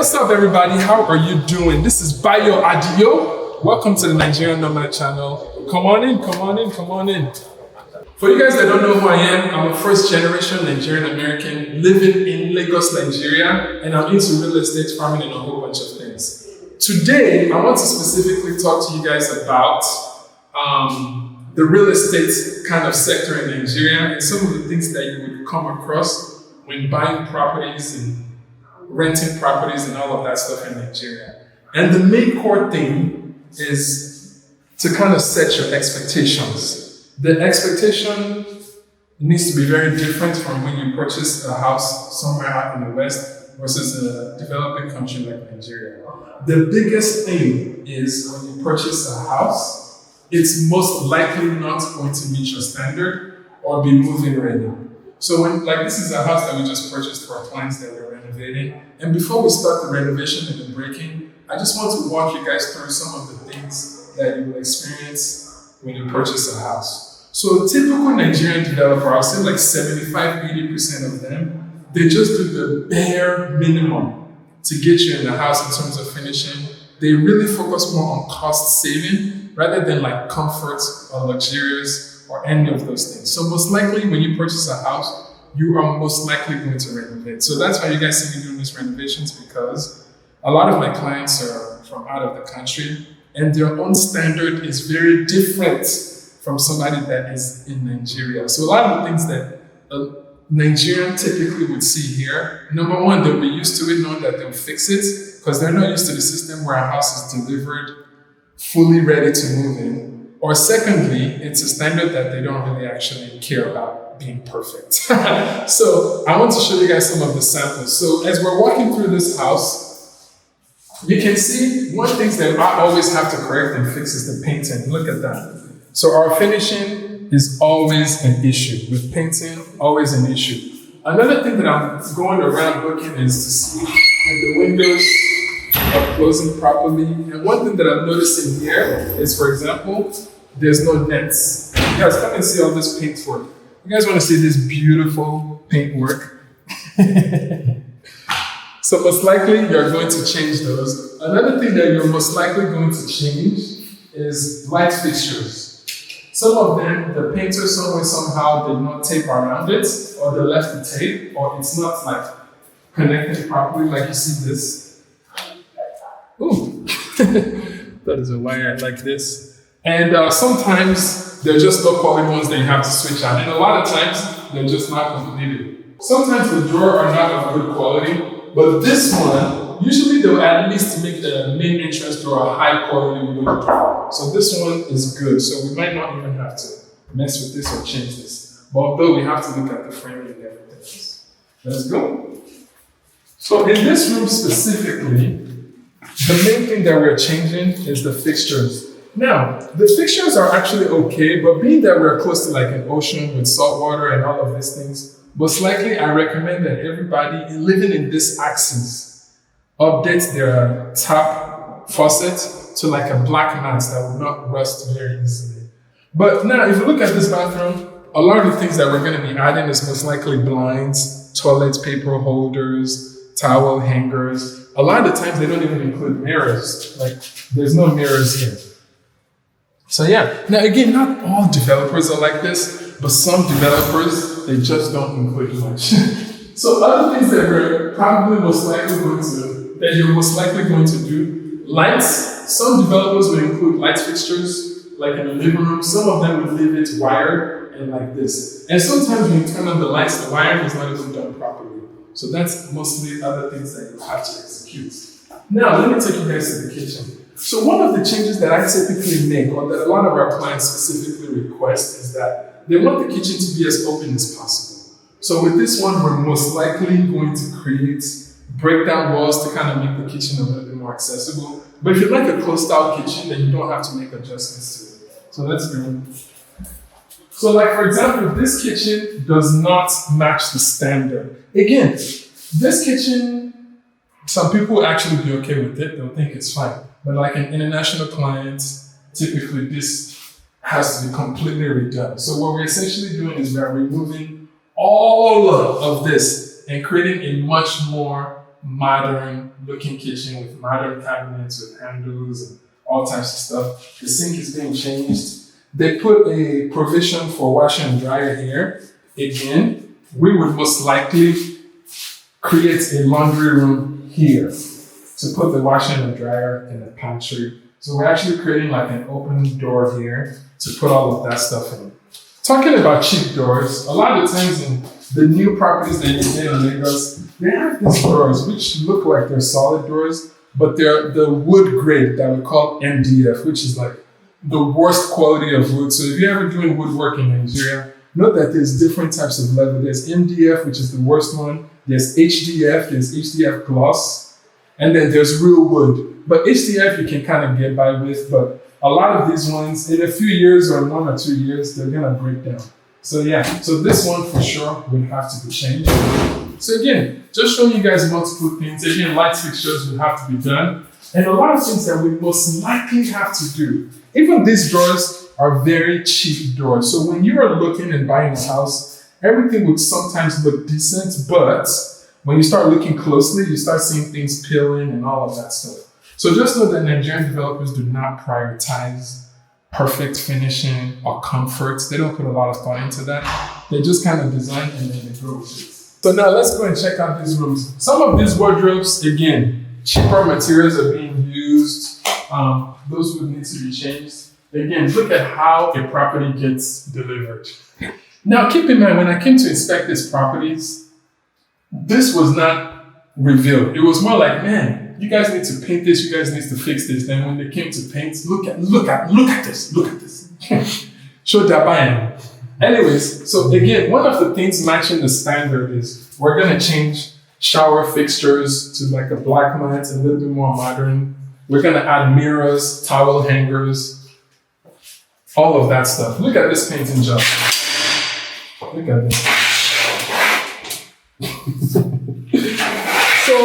what's up everybody? How are you doing? This is Bayo Adio. Welcome to the Nigerian Nomad channel. Come on in, come on in, come on in. For you guys that don't know who I am, I'm a first generation Nigerian American living in Lagos, Nigeria, and I'm into real estate, farming, and a whole bunch of things. Today, I want to specifically talk to you guys about the real estate kind of sector in Nigeria and some of the things that you would come across when buying properties and renting properties and all of that stuff in Nigeria. And the main core thing is to kind of set your expectations. The expectation needs to be very different from when you purchase a house somewhere out in the West versus a developing country like Nigeria. The biggest thing is when you purchase a house, it's most likely not going to meet your standard or be moving ready. So when, like, this is a house that we just purchased for our clients that we're renovating. And before we start the renovation and the breaking, I just want to walk you guys through some of the things that you will experience when you purchase a house. So a typical Nigerian developer, I'll say like 75-80% of them, they just do the bare minimum to get you in the house in terms of finishing. They really focus more on cost saving rather than like comfort or luxurious or any of those things. So most likely when you purchase a house, you are most likely going to renovate. So that's why you guys see me doing these renovations, because a lot of my clients are from out of the country and their own standard is very different from somebody that is in Nigeria. So a lot of the things that a Nigerian typically would see here, number one, they'll be used to it, knowing that they'll fix it because they're not used to the system where a house is delivered fully ready to move in. Or secondly, it's a standard that they don't really actually care about being perfect. So I want to show you guys some of the samples. So as we're walking through this house, you can see one thing that I always have to correct and fix is the painting. Look at that. So our finishing is always an issue. With painting, always an issue. Another thing that I'm going around looking is to see if the windows are closing properly. And one thing that I'm noticing here is, for example, there's no nets. You guys come and see all this paint work. You guys want to see this beautiful paint work? So most likely you're going to change those. Another thing that you're most likely going to change is light fixtures. Some of them, the painter somehow did not tape around it, or they left the tape, or it's not like connected properly, like you see this. Ooh, that is a wire like this. And sometimes they're just low quality ones that you have to switch out. And a lot of times they're just not completed. Sometimes the drawer are not of good quality, but this one, usually they'll at least make the main entrance door a high quality wood drawer. So this one is good. So we might not even have to mess with this or change this. But although we have to look at the framing and everything. Let's go. So in this room specifically, the main thing that we're changing is the fixtures. Now, the fixtures are actually okay, but being that we're close to like an ocean with salt water and all of these things, most likely I recommend that everybody living in this axis update their tap faucet to like a black mat that will not rust very easily. But now, if you look at this bathroom, a lot of the things that we're going to be adding is most likely blinds, toilet paper holders, towel hangers. A lot of the times they don't even include mirrors. Like, there's no mirrors here. So yeah, now again, not all developers are like this, but some developers, they just don't include much. So other things that we're probably that you're most likely going to do, lights. Some developers will include light fixtures, like in the living room. Some of them will leave it wired and like this. And sometimes when you turn on the lights, the wiring is not even done properly. So that's mostly other things that you have to execute. Now, let me take you guys to the kitchen. So one of the changes that I typically make, or that a lot of our clients specifically request, is that they want the kitchen to be as open as possible. So with this one, we're most likely going to create breakdown walls to kind of make the kitchen a little bit more accessible. But if you like a closed-out kitchen, then you don't have to make adjustments to it. So let's go. So like, for example, this kitchen does not match the standard. Again, this kitchen, some people actually be okay with it. They'll think it's fine. But like an international client, typically this has to be completely redone. So what we're essentially doing is we're removing all of this and creating a much more modern looking kitchen with modern cabinets with handles and all types of stuff. The sink is being changed. They put a provision for washer and dryer here. Again, we would most likely create a laundry room here to put the washer and dryer in the pantry. So we're actually creating like an open door here to put all of that stuff in. Talking about cheap doors, a lot of the times in the new properties that you get in Lagos, they have these doors which look like they're solid doors, but they're the wood grade that we call MDF, which is like the worst quality of wood. So if you're ever doing woodwork in Nigeria, note that there's different types of leather. There's MDF, which is the worst one. There's HDF gloss, and then there's real wood. But HDF you can kind of get by with, but a lot of these ones, in a few years or 1 or 2 years, they're gonna break down. So yeah, so this one for sure would have to be changed. So again, just showing you guys multiple things. Again, light fixtures would have to be done. And a lot of things that we most likely have to do. Even these doors are very cheap doors. So when you are looking and buying a house, everything would sometimes look decent, but when you start looking closely, you start seeing things peeling and all of that stuff. So just know that Nigerian developers do not prioritize perfect finishing or comfort. They don't put a lot of thought into that. They just kind of design and then they go with it. So now let's go and check out these rooms. Some of these wardrobes, again, cheaper materials are being used. Those would need to be changed. Again, look at how a property gets delivered. Now keep in mind, when I came to inspect these properties, this was not revealed. It was more like, man, you guys need to paint this, you guys need to fix this. Then when they came to paint, look at this. Show that buying. Anyways, so again, one of the things matching the standard is we're gonna change shower fixtures to like a black mat, a little bit more modern. We're gonna add mirrors, towel hangers, all of that stuff. Look at this painting job. Look at this. So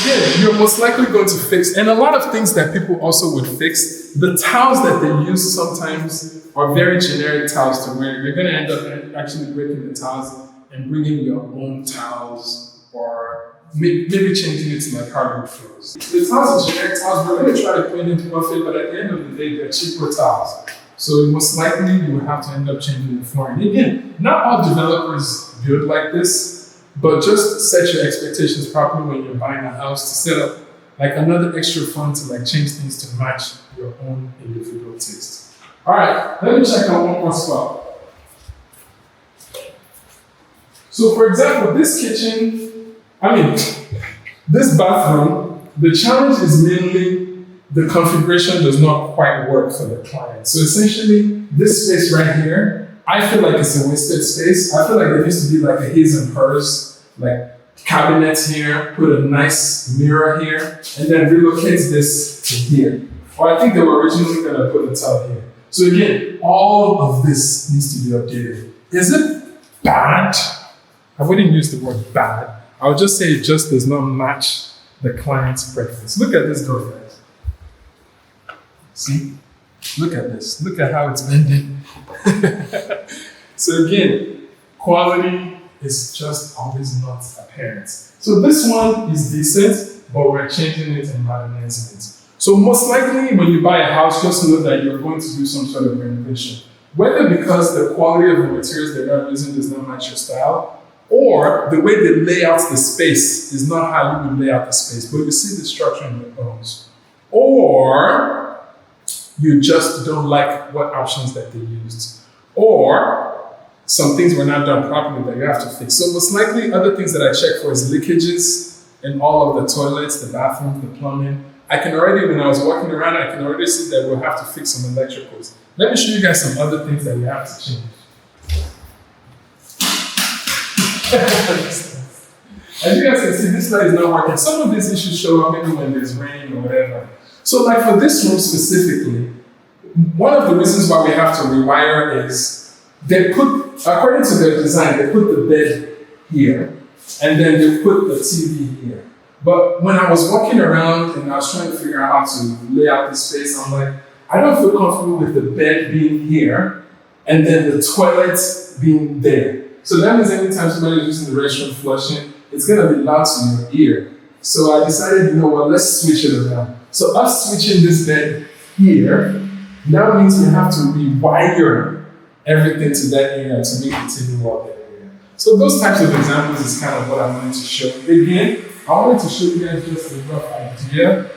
again, you're most likely going to fix, and a lot of things that people also would fix, the towels that they use sometimes are very generic towels to where you're going to end up actually breaking the towels and bringing your own towels, or maybe changing it to like hardwood floors. The towels are generic towels, we're going to try to clean them perfect, but at the end of the day, they're cheaper towels. So most likely you will have to end up changing the flooring. Again, not all developers build like this, but just set your expectations properly when you're buying a house to set up like another extra fund to like change things to match your own individual taste. All right, let me check out one more spot. So for example, this kitchen, this bathroom, the challenge is mainly the configuration does not quite work for the client. So essentially, this space right here, I feel like it's a wasted space. I feel like there needs to be like a his and hers, like cabinets here, put a nice mirror here, and then relocate this to here. Or I think they were originally gonna put a tub here. So again, all of this needs to be updated. Is it bad? I wouldn't use the word bad. I would just say it just does not match the client's preference. Look at this door, guys. See? Look at this. Look at how it's bending. So again, quality is just always not apparent. So this one is decent, but we're changing it and modernizing it. So most likely when you buy a house, just know that you're going to do some sort of renovation. Whether because the quality of the materials that you're using does not match your style, or the way they lay out the space is not how you would lay out the space, but you see the structure in the bones. Or you just don't like what options that they used. Or some things were not done properly that you have to fix. So most likely other things that I check for is leakages in all of the toilets, the bathrooms, the plumbing. I can already, when I was walking around, I can already see that we'll have to fix some electricals. Let me show you guys some other things that we have to change. As you guys can see, this light is not working. Some of these issues show up maybe when there's rain or whatever. So like for this room specifically, one of the reasons why we have to rewire is they put, according to their design, they put the bed here, and then they put the TV here. But when I was walking around and I was trying to figure out how to lay out the space, I'm like, I don't feel comfortable with the bed being here, and then the toilet being there. So that means anytime somebody is using the restroom flushing, it's gonna be loud to your ear. So I decided, you know what, let's switch it around. So us switching this bed here now means we have to rewire everything to that area to make it even more that area. So those types of examples is kind of what I wanted to show. Again, I wanted to show you guys just a rough idea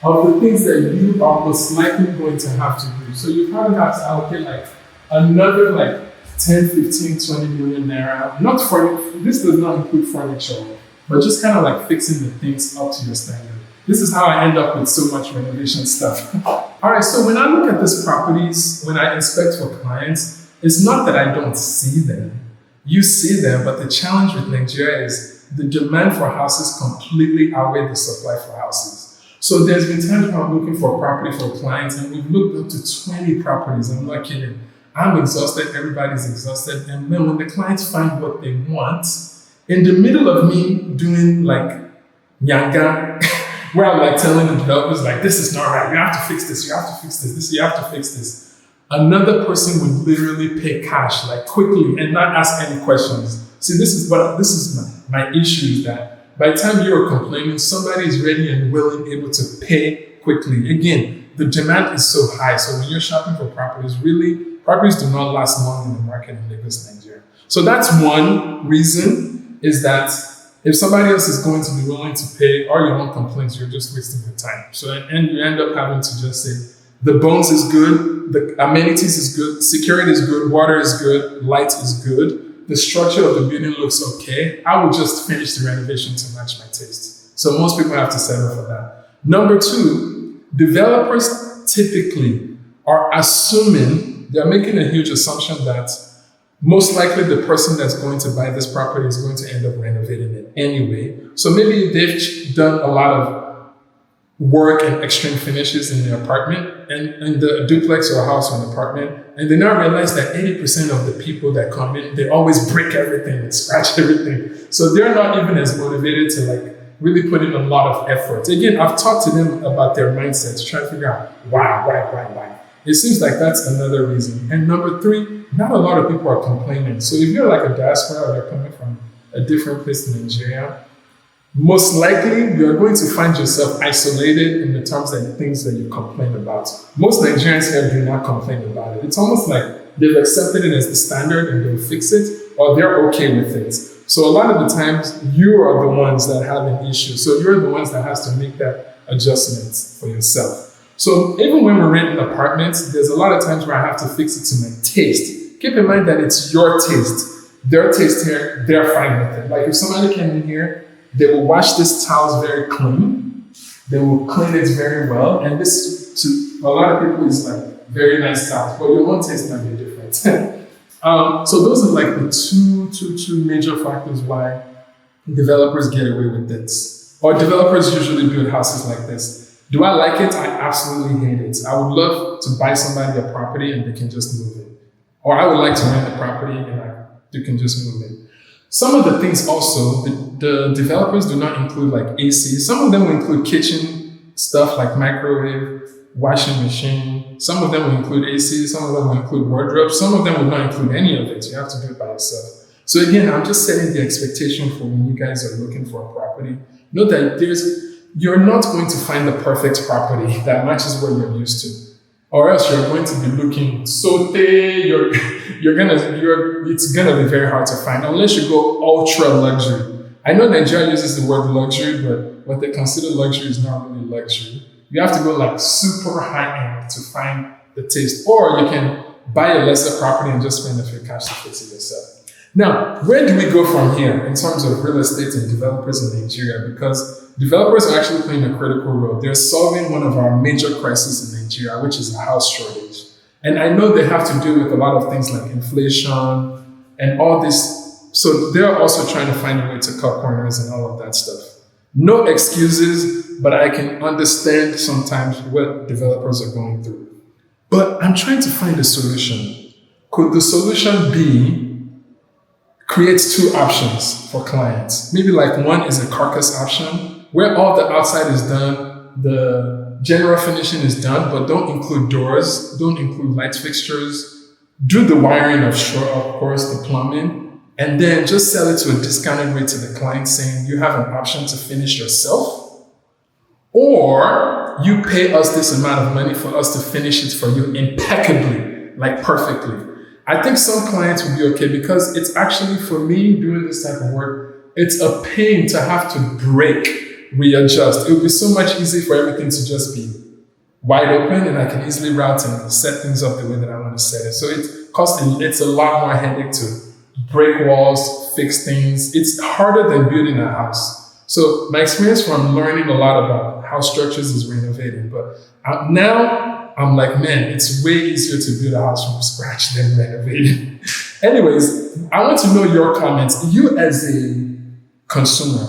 of the things that you are most likely going to have to do. So you probably have to allocate like another like 10, 15, 20 million naira. Not for this does not include furniture, but just kind of like fixing the things up to your standard. This is how I end up with so much renovation stuff. All right, so when I look at these properties, when I inspect for clients, it's not that I don't see them. You see them, but the challenge with Nigeria is the demand for houses completely outweighs the supply for houses. So there's been times when I'm looking for a property for clients and we've looked up to 20 properties. I'm not kidding. I'm exhausted, everybody's exhausted. And then when the clients find what they want, in the middle of me doing like Nyanga, where I'm like telling the developers like, this is not right, you have to fix this, you have to fix this, you have to fix this. Another person would literally pay cash like quickly and not ask any questions. See, this is my issue is that by the time you're complaining, somebody is ready and willing, able to pay quickly. Again, the demand is so high. So when you're shopping for properties, really, properties do not last long in the market in Lagos, Nigeria. So that's one reason is that if somebody else is going to be willing to pay all your own complaints, you're just wasting your time. So and you end up having to just say, the bones is good, the amenities is good, security is good, water is good, light is good, the structure of the building looks okay. I will just finish the renovation to match my taste. So most people have to settle for that. Number two, developers typically are assuming, they're making a huge assumption that most likely the person that's going to buy this property is going to end up renovating it anyway. So maybe they've done a lot of work and extreme finishes in the apartment and in the duplex or house or an apartment, and they now realize that 80% of the people that come in, they always break everything and scratch everything. So they're not even as motivated to like really put in a lot of effort. Again, I've talked to them about their mindset to try to figure out why. It seems like that's another reason. And number three, not a lot of people are complaining. So if you're like a diaspora or you're coming from a different place in Nigeria, most likely you're going to find yourself isolated in the terms and things that you complain about. Most Nigerians here do not complain about it. It's almost like they've accepted it as the standard and they'll fix it, or they're okay with it. So a lot of the times you are the ones that have an issue. So you're the ones that has to make that adjustment for yourself. So even when we're renting apartments, there's a lot of times where I have to fix it to my taste. Keep in mind that it's your taste. Their taste here, they're fine with it. Like if somebody came in here, they will wash this tiles very clean. They will clean it very well. And this, to a lot of people, is like very nice tiles, but your own taste might be different. So those are like the two major factors why developers get away with this. Or developers usually build houses like this. Do I like it? I absolutely hate it. I would love to buy somebody a property and they can just move in. Or I would like to rent a property and they can just move in. Some of the things also, the developers do not include like AC. Some of them will include kitchen stuff like microwave, washing machine. Some of them will include AC. Some of them will include wardrobe. Some of them will not include any of it. You have to do it by yourself. So again, I'm just setting the expectation for when you guys are looking for a property. Know that you're not going to find the perfect property that matches what you're used to. Or else you're going to be looking so it's gonna be very hard to find unless you go ultra luxury. I know Nigeria uses the word luxury, but what they consider luxury is not really luxury. You have to go like super high end to find the taste, or you can buy a lesser property and just spend a few cash to fix it yourself. Now, where do we go from here in terms of real estate and developers in Nigeria? Because developers are actually playing a critical role. They're solving one of our major crises in Nigeria, which is a house shortage. And I know they have to deal with a lot of things like inflation and all this. So they're also trying to find a way to cut corners and all of that stuff. No excuses, but I can understand sometimes what developers are going through. But I'm trying to find a solution. Could the solution be create two options for clients? Maybe like one is a carcass option where all the outside is done, the general finishing is done, but don't include doors, don't include light fixtures, do the wiring of course, the plumbing, and then just sell it to a discounted rate to the client saying you have an option to finish yourself, or you pay us this amount of money for us to finish it for you impeccably, like perfectly. I think some clients will be okay because it's actually, for me, doing this type of work, it's a pain to have to break, readjust. It would be so much easier for everything to just be wide open and I can easily route and set things up the way that I want to set it. So it's a lot more headache to break walls, fix things. It's harder than building a house. So my experience from learning a lot about house structures is renovating, but now I'm like, man, it's way easier to build a house from scratch than renovating. Anyways, I want to know your comments. You as a consumer,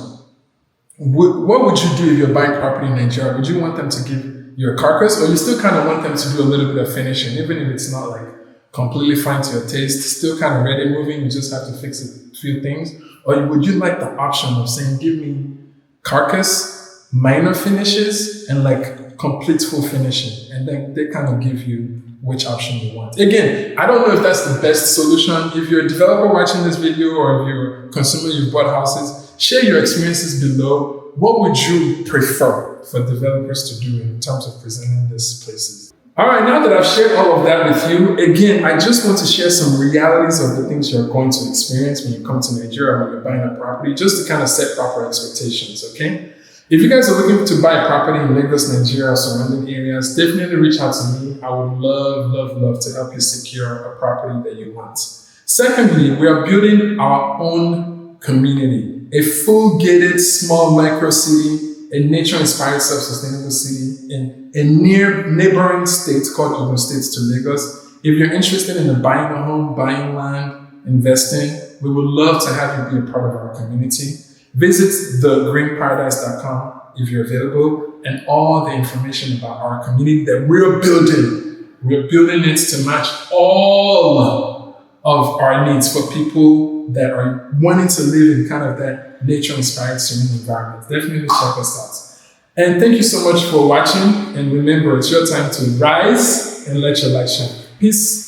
what would you do if you're buying property in Nigeria? Would you want them to give you a carcass, or you still kind of want them to do a little bit of finishing, even if it's not like completely fine to your taste, still kind of ready moving, you just have to fix a few things? Or would you like the option of saying, give me carcass, minor finishes, and like complete full finishing? And then they kind of give you which option you want. Again, I don't know if that's the best solution. If you're a developer watching this video, or if you're a consumer, you've bought houses, share your experiences below. What would you prefer for developers to do in terms of presenting these places? All right, now that I've shared all of that with you, again, I just want to share some realities of the things you're going to experience when you come to Nigeria, when you're buying a property, just to kind of set proper expectations, okay? If you guys are looking to buy a property in Lagos, Nigeria, or surrounding areas, definitely reach out to me. I would love to help you secure a property that you want. Secondly, we are building our own community, a full gated small micro city, a nature-inspired self-sustainable city in a neighboring state called Ogun State to Lagos. If you're interested in buying a home, buying land, investing, we would love to have you be a part of our community. Visit thegreenparadise.com if you're available, and all the information about our community that we're building. We're building it to match all of our needs for people that are wanting to live in kind of that nature-inspired serene environment. Definitely check us out. And thank you so much for watching. And remember, it's your time to rise and let your light shine. Peace.